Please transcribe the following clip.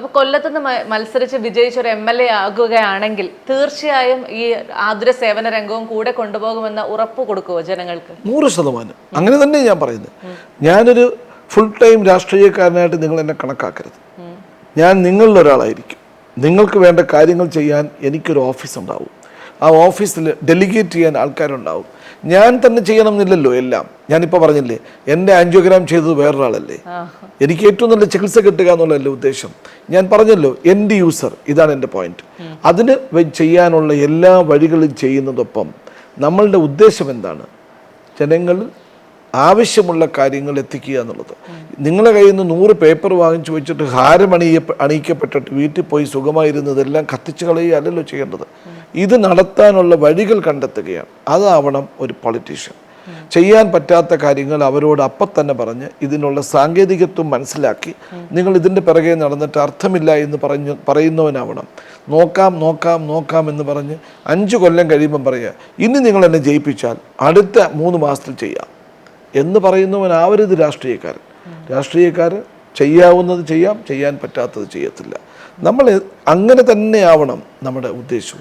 അപ്പൊ കൊല്ലത്തുനിന്ന് മത്സരിച്ച് വിജയിച്ച ഒരു MLA ആകുകയാണെങ്കിൽ തീർച്ചയായും ഈ ആതുര സേവന രംഗവും കൂടെ കൊണ്ടുപോകുമെന്ന് ഉറപ്പ് കൊടുക്കുമോ ജനങ്ങൾക്ക്? 100%. അങ്ങനെ തന്നെ ഞാൻ പറയുന്നത്. ഞാനൊരു ഫുൾ ടൈം രാഷ്ട്രീയക്കാരനായിട്ട് നിങ്ങൾ എന്നെ കണക്കാക്കരുത്. ഞാൻ നിങ്ങളിൽ ഒരാളായിരിക്കും. നിങ്ങൾക്ക് വേണ്ട കാര്യങ്ങൾ ചെയ്യാൻ എനിക്കൊരു ഓഫീസ് ഉണ്ടാവും. ആ ഓഫീസിൽ ഡെലിഗേറ്റ് ചെയ്യാൻ ആൾക്കാരുണ്ടാവും. ഞാൻ തന്നെ ചെയ്യണം എന്നില്ലല്ലോ എല്ലാം. ഞാനിപ്പോൾ പറഞ്ഞില്ലേ, എൻ്റെ ആൻജിയോഗ്രാം ചെയ്തത് വേറൊരാളല്ലേ. എനിക്ക് ഏറ്റവും നല്ല ചികിത്സ കിട്ടുക എന്നുള്ളതല്ലേ ഉദ്ദേശം. ഞാൻ പറഞ്ഞല്ലോ, എൻ്റെ യൂസർ, ഇതാണ് എൻ്റെ പോയിന്റ്. അതിന് ചെയ്യാനുള്ള എല്ലാ വഴികളും ചെയ്യുന്നതൊപ്പം നമ്മളുടെ ഉദ്ദേശം എന്താണ്? ജനങ്ങളിൽ ആവശ്യമുള്ള കാര്യങ്ങൾ എത്തിക്കുക എന്നുള്ളത്. നിങ്ങളുടെ കയ്യിൽ നിന്ന് 100 പേപ്പർ വാങ്ങിച്ചു വെച്ചിട്ട് ഹാരം അണിയിക്കപ്പെട്ടിട്ട് വീട്ടിൽ പോയി സുഖമായിരുന്നതെല്ലാം കത്തിച്ചു കളയുകയല്ലല്ലോ ചെയ്യേണ്ടത്. ഇത് നടത്താനുള്ള വഴികൾ കണ്ടെത്തുകയാണ്. അതാവണം ഒരു പൊളിറ്റീഷ്യൻ. ചെയ്യാൻ പറ്റാത്ത കാര്യങ്ങൾ അവരോട് അപ്പം തന്നെ പറഞ്ഞ് ഇതിനുള്ള സാങ്കേതികത്വം മനസ്സിലാക്കി നിങ്ങൾ ഇതിൻ്റെ പിറകെ നടന്നിട്ട് അർത്ഥമില്ല എന്ന് പറയുന്നവനാവണം. നോക്കാം എന്ന് പറഞ്ഞ് 5 കൊല്ലം കഴിയുമ്പം പറയുക, ഇനി നിങ്ങൾ എന്നെ ജയിപ്പിച്ചാൽ അടുത്ത 3 മാസത്തിൽ ചെയ്യാം എന്ന് പറയുന്നവനാവരുത് രാഷ്ട്രീയക്കാരൻ. രാഷ്ട്രീയക്കാരൻ ചെയ്യാവുന്നത് ചെയ്യാം, ചെയ്യാൻ പറ്റാത്തത് ചെയ്യത്തില്ല. നമ്മൾ അങ്ങനെ തന്നെ ആവണം നമ്മുടെ ഉദ്ദേശവും.